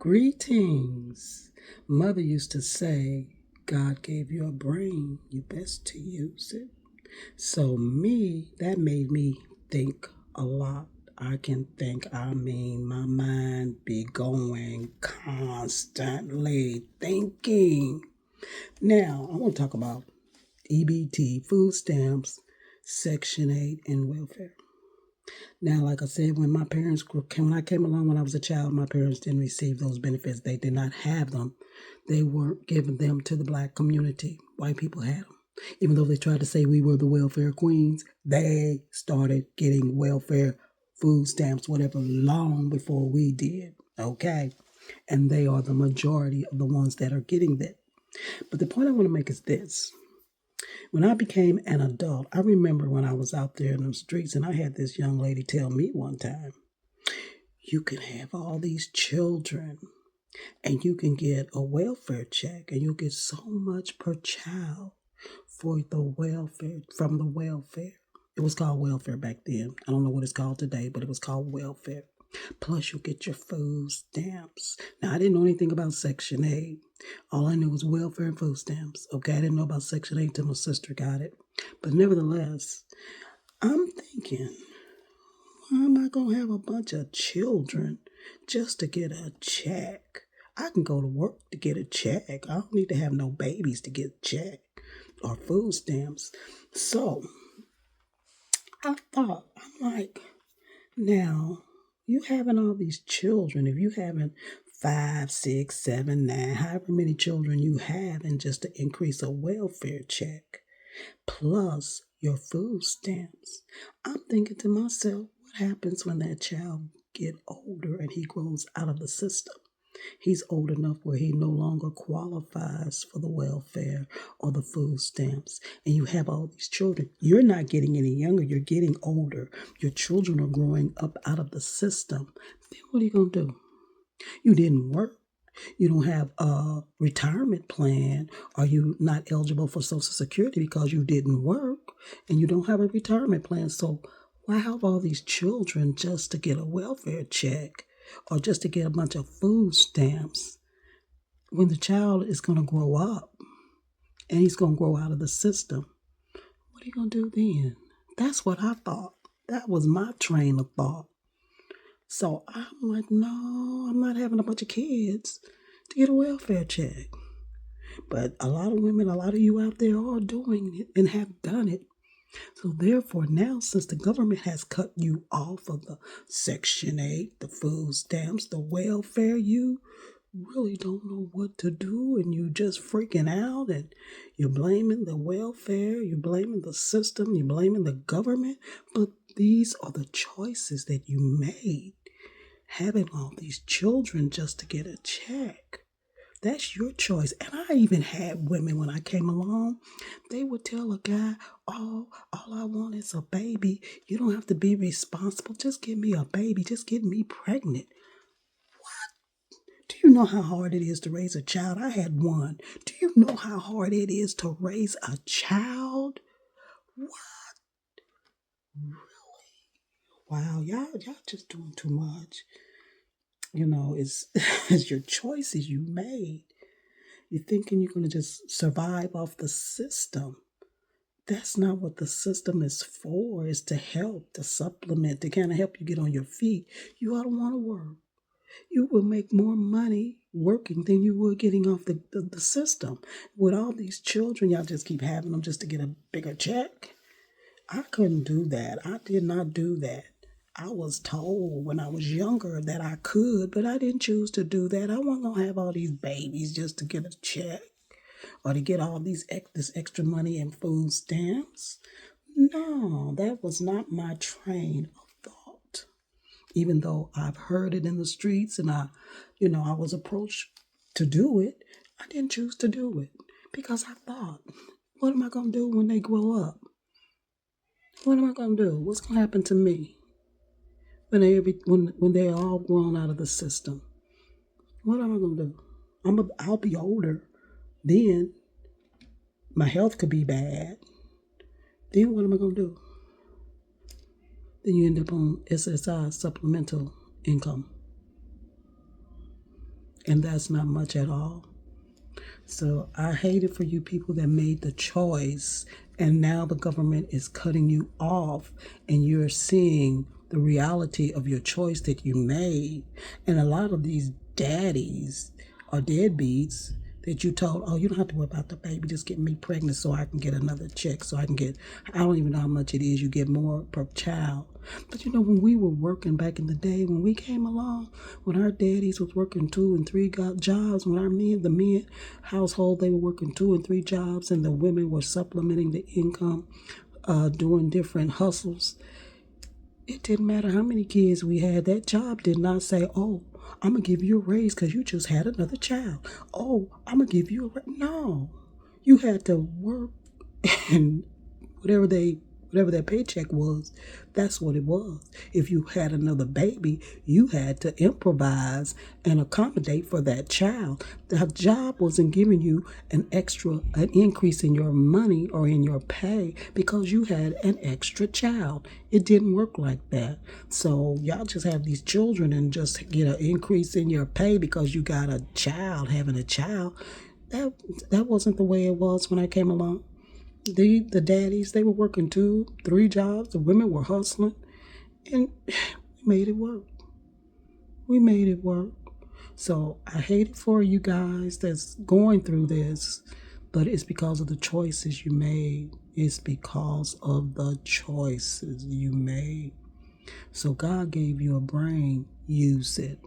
Greetings. Mother used to say, God gave you a brain, you best to use it. So that made me think a lot. My mind be going constantly thinking. Now, I want to talk about EBT, food stamps, Section 8, and welfare. Now, like I said, when I came along when I was a child, my parents didn't receive those benefits. They did not have them. They weren't giving them to the black community. White people had them. Even though they tried to say we were the welfare queens, they started getting welfare food stamps, whatever, long before we did. Okay? And they are the majority of the ones that are getting that. But the point I want to make is this. When I became an adult, I remember when I was out there in the streets and I had this young lady tell me one time, you can have all these children and you can get a welfare check and you'll get so much per child for the welfare, from the welfare. It was called welfare back then. I don't know what it's called today, but it was called welfare. Plus, you'll get your food stamps. Now, I didn't know anything about Section 8. All I knew was welfare and food stamps. Okay, I didn't know about Section 8 until my sister got it. But nevertheless, I'm thinking, why am I going to have a bunch of children just to get a check? I can go to work to get a check. I don't need to have no babies to get a check or food stamps. So, I'm like, now, you having all these children, if you having 5, 6, 7, 9, however many children you have, and just to increase a welfare check, plus your food stamps, I'm thinking to myself, what happens when that child get older and he grows out of the system? He's old enough where he no longer qualifies for the welfare or the food stamps. And you have all these children. You're not getting any younger. You're getting older. Your children are growing up out of the system. Then what are you going to do? You didn't work. You don't have a retirement plan. Are you not eligible for Social Security because you didn't work and you don't have a retirement plan? So why have all these children just to get a welfare check or just to get a bunch of food stamps when the child is going to grow up and he's going to grow out of the system? What are you going to do then? That's what I thought. That was my train of thought. So I'm like, no, I'm not having a bunch of kids to get a welfare check. But a lot of women, a lot of you out there are doing it and have done it. So therefore, now since the government has cut you off of the Section 8, the food stamps, the welfare, you really don't know what to do and you just freaking out and you're blaming the welfare, you're blaming the system, you're blaming the government. But these are the choices that you made. Having all these children just to get a check. That's your choice. And I even had women when I came along, they would tell a guy, oh, all I want is a baby. You don't have to be responsible. Just give me a baby. Just get me pregnant. Do you know how hard it is to raise a child? I had one. Do you know how hard it is to raise a child? What? Really? Wow, y'all just doing too much. You know, it's your choices you made. You're thinking you're going to just survive off the system. That's not what the system is for. It's to help, to supplement, to kind of help you get on your feet. You ought to want to work. You will make more money working than you would getting off the system. With all these children, y'all just keep having them just to get a bigger check. I couldn't do that. I did not do that. I was told when I was younger that I could, but I didn't choose to do that. I wasn't going to have all these babies just to get a check or to get all this extra money and food stamps. No, that was not my train of thought. Even though I've heard it in the streets and I was approached to do it, I didn't choose to do it because I thought, what am I going to do when they grow up? What am I going to do? What's going to happen to me when they're all grown out of the system? What am I going to do? I'll be older. Then my health could be bad. Then what am I going to do? Then you end up on SSI, supplemental income. and that's not much at all. So I hate it for you people that made the choice, and now the government is cutting you off, and you're seeing the reality of your choice that you made. And a lot of these daddies are deadbeats that you told, oh, you don't have to worry about the baby, just get me pregnant so I can get another check, so I can get, I don't even know how much it is, you get more per child. But you know, when we were working back in the day, when we came along, when our daddies was working 2 and 3 jobs, when the men household, they were working 2 and 3 jobs, and the women were supplementing the income, doing different hustles. It didn't matter how many kids we had. That job did not say, oh, I'm going to give you a raise because you just had another child. Oh, I'm going to give you a raise. No. You had to work, and whatever that paycheck was, that's what it was. If you had another baby, you had to improvise and accommodate for that child. The job wasn't giving you an increase in your money or in your pay because you had an extra child. It didn't work like that. So y'all just have these children and just get an increase in your pay because you got a child, having a child. That wasn't the way it was when I came along. The daddies, they were working 2, 3 jobs. The women were hustling, and we made it work. We made it work. So I hate it for you guys that's going through this, but it's because of the choices you made. It's because of the choices you made. So God gave you a brain. Use it.